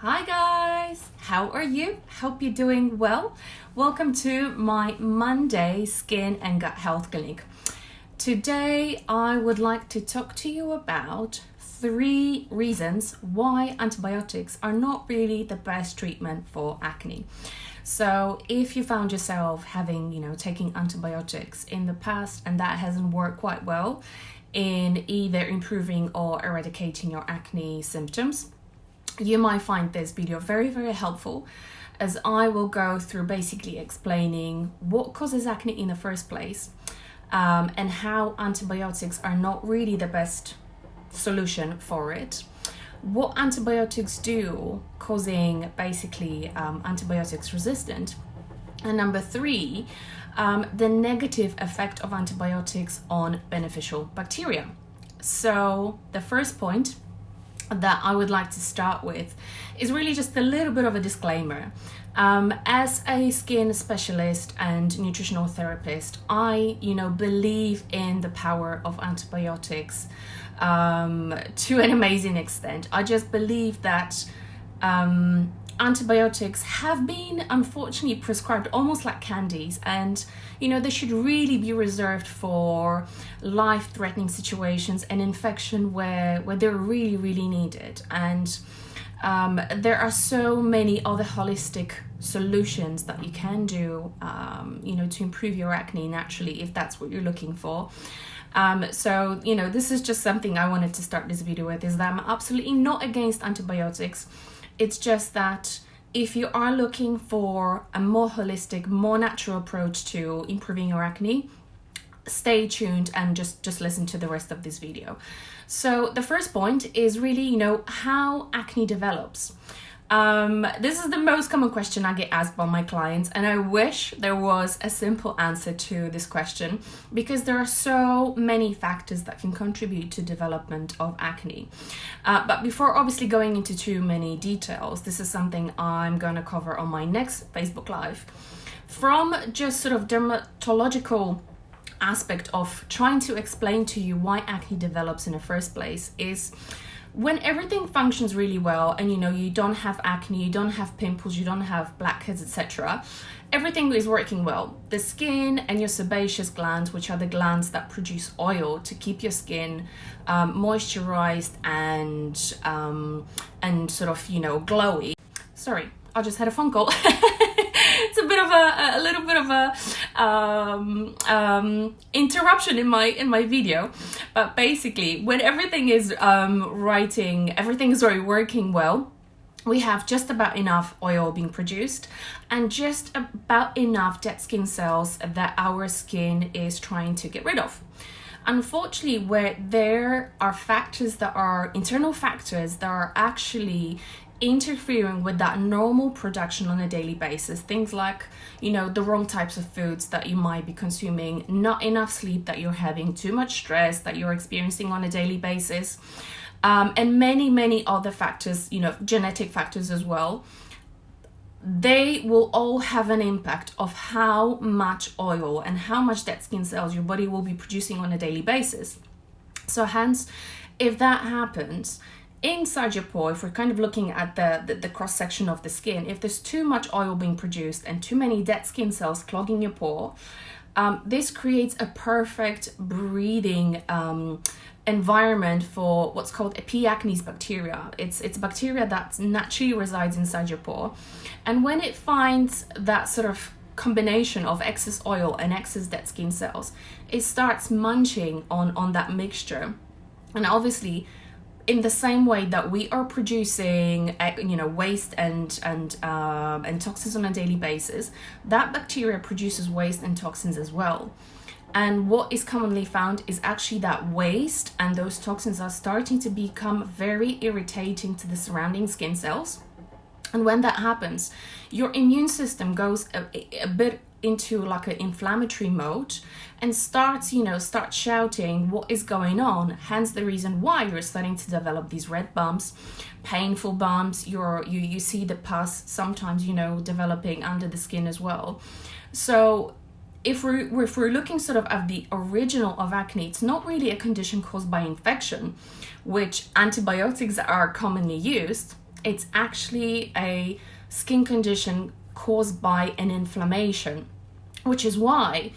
Hi guys, how are you? Hope you're doing well. Welcome to my Monday Skin and Gut Health Clinic. Today I would like to talk to you about 3 reasons why antibiotics are not really the best treatment for acne. So if you found yourself having, taking antibiotics in the past and that hasn't worked quite well in either improving or eradicating your acne symptoms, you might find this video very, very helpful, as I will go through basically explaining what causes acne in the first place, and how antibiotics are not really the best solution for it, what antibiotics do causing basically antibiotics resistant, and number 3, the negative effect of antibiotics on beneficial bacteria. So the first point that I would like to start with is really just a little bit of a disclaimer. As a skin specialist and nutritional therapist, I believe in the power of antibiotics to an amazing extent. I just believe that antibiotics have been unfortunately prescribed almost like candies, and they should really be reserved for life-threatening situations and infection where they're really, really needed. And there are so many other holistic solutions that you can do to improve your acne naturally, if that's what you're looking for. So this is just something I wanted to start this video with, is that I'm absolutely not against antibiotics. It's just that if you are looking for a more holistic, more natural approach to improving your acne, stay tuned and just listen to the rest of this video. So the first point is really, how acne develops. This is the most common question I get asked by my clients, and I wish there was a simple answer to this question, because there are so many factors that can contribute to development of acne. But before obviously going into too many details, this is something I'm going to cover on my next Facebook Live. From just sort of dermatological aspect of trying to explain to you why acne develops in the first place, is when everything functions really well and you don't have acne, you don't have pimples, you don't have blackheads, etc., everything is working well. The skin and your sebaceous glands, which are the glands that produce oil to keep your skin moisturized and sort of glowy. Sorry, I just had a phone call. It's a bit of a little bit of a interruption in my video, but basically when everything is everything's already working well, we have just about enough oil being produced and just about enough dead skin cells that our skin is trying to get rid of. Unfortunately, where there are factors that are internal factors that are actually interfering with that normal production on a daily basis, things like the wrong types of foods that you might be consuming, not enough sleep that you're having, too much stress that you're experiencing on a daily basis, and many other factors, genetic factors as well, they will all have an impact of how much oil and how much dead skin cells your body will be producing on a daily basis. So hence, if that happens inside your pore, if we're kind of looking at the cross section of the skin, if there's too much oil being produced and too many dead skin cells clogging your pore, this creates a perfect breeding environment for what's called a P. acnes bacteria. It's bacteria that naturally resides inside your pore, and when it finds that sort of combination of excess oil and excess dead skin cells, it starts munching on that mixture. And obviously, in the same way that we are producing, waste and toxins on a daily basis, that bacteria produces waste and toxins as well. And what is commonly found is actually that waste and those toxins are starting to become very irritating to the surrounding skin cells. And when that happens, your immune system goes a bit into like an inflammatory mode and starts shouting what is going on. Hence the reason why you're starting to develop these red bumps, painful bumps. You see the pus sometimes developing under the skin as well. So if we're looking sort of at the original of acne, it's not really a condition caused by infection, which antibiotics are commonly used. It's actually a skin condition caused by an inflammation, which is why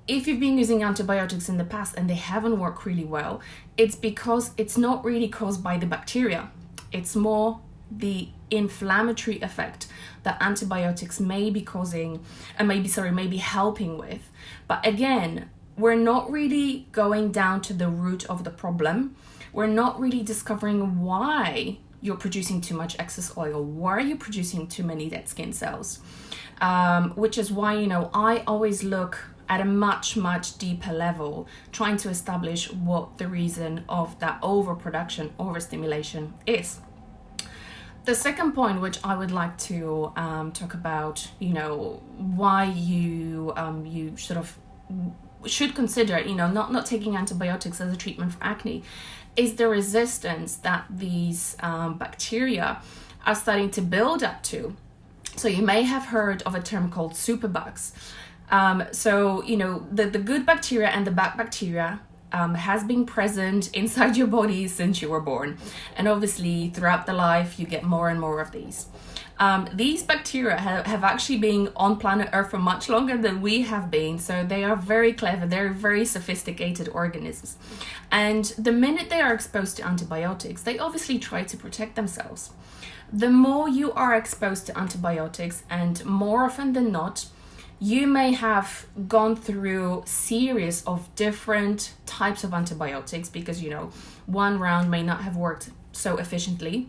if you've been using antibiotics in the past and they haven't worked really well, it's because it's not really caused by the bacteria. It's more the inflammatory effect that antibiotics may be causing, and maybe helping with. But again, we're not really going down to the root of the problem. We're not really discovering why you're producing too much excess oil. Why are you producing too many dead skin cells? Which is why, I always look at a much, much deeper level, trying to establish what the reason of that overproduction, overstimulation is. The second point, which I would like to talk about, why you sort of should consider, not taking antibiotics as a treatment for acne, is the resistance that these bacteria are starting to build up to. So you may have heard of a term called superbugs. The good bacteria and the bad bacteria has been present inside your body since you were born. And obviously throughout the life, you get more and more of these. These bacteria have actually been on planet Earth for much longer than we have been. So they are very clever. They're very sophisticated organisms. And the minute they are exposed to antibiotics, they obviously try to protect themselves. The more you are exposed to antibiotics, and more often than not, you may have gone through a series of different types of antibiotics because, one round may not have worked so efficiently.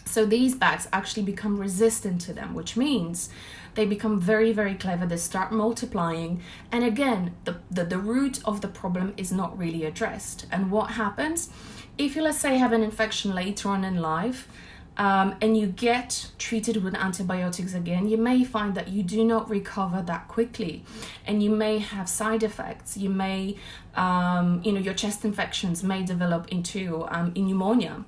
So these bags actually become resistant to them, which means they become very, very clever. They start multiplying. And again, the root of the problem is not really addressed. And what happens if you, let's say, have an infection later on in life, and you get treated with antibiotics again, you may find that you do not recover that quickly, and you may have side effects. You may, your chest infections may develop into pneumonia.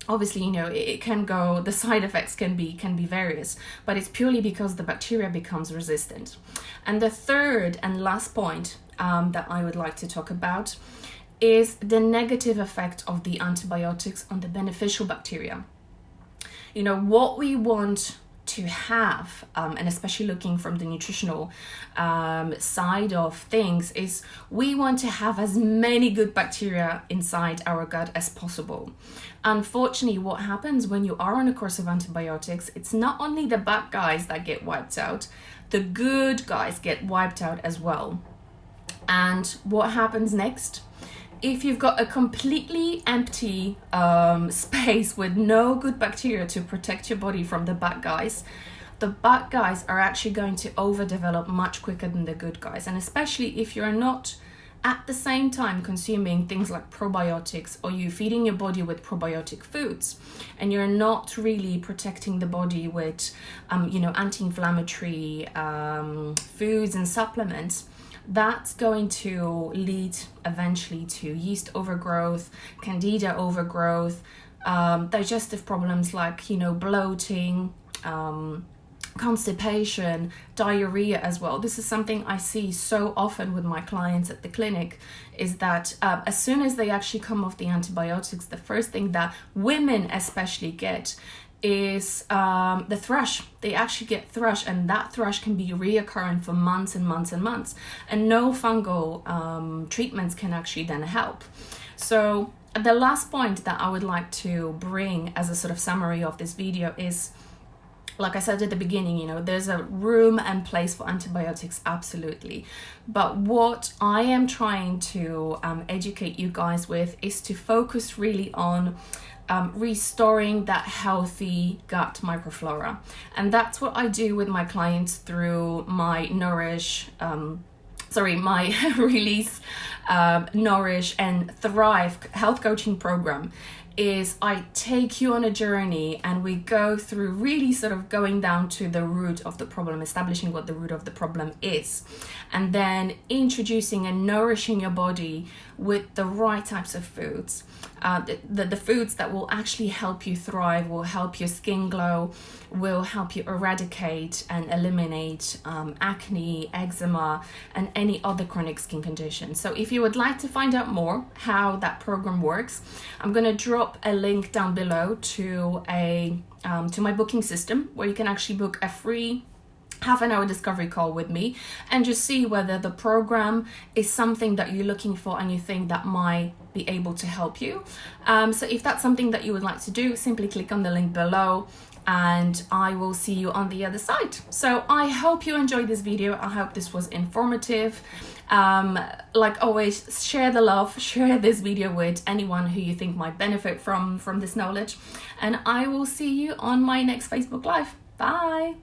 Obviously, it can go, the side effects can be various, but it's purely because the bacteria becomes resistant. And the third and last point that I would like to talk about is the negative effect of the antibiotics on the beneficial bacteria. What we want to have, and especially looking from the nutritional side of things, is we want to have as many good bacteria inside our gut as possible. Unfortunately, what happens when you are on a course of antibiotics, it's not only the bad guys that get wiped out, the good guys get wiped out as well. And what happens next? If you've got a completely empty space with no good bacteria to protect your body from the bad guys, the bad guys are actually going to overdevelop much quicker than the good guys. And especially if you're not at the same time consuming things like probiotics, or you feeding your body with probiotic foods, and you're not really protecting the body with anti-inflammatory foods and supplements, that's going to lead eventually to yeast overgrowth, candida overgrowth, digestive problems like, bloating, constipation, diarrhea as well. This is something I see so often with my clients at the clinic, is that as soon as they actually come off the antibiotics, the first thing that women especially get is the thrush. They actually get thrush, and that thrush can be reoccurring for months and months and months, and no fungal treatments can actually then help. So the last point that I would like to bring as a sort of summary of this video is, like I said at the beginning, there's a room and place for antibiotics, absolutely. But what I am trying to educate you guys with is to focus really on restoring that healthy gut microflora. And that's what I do with my clients through my my Release, Nourish and Thrive health coaching program. Is I take you on a journey and we go through really sort of going down to the root of the problem, establishing what the root of the problem is, and then introducing and nourishing your body with the right types of foods, the foods that will actually help you thrive, will help your skin glow, will help you eradicate and eliminate acne, eczema, and any other chronic skin conditions. So if you would like to find out more how that program works, I'm going to drop a link down below to a to my booking system, where you can actually book a free half-an-hour discovery call with me and just see whether the program is something that you're looking for and you think that might be able to help you. So if that's something that you would like to do, simply click on the link below and I will see you on the other side. So I hope you enjoyed this video. I hope this was informative. Like always, share the love, share this video with anyone who you think might benefit from this knowledge, and I will see you on my next Facebook Live. Bye.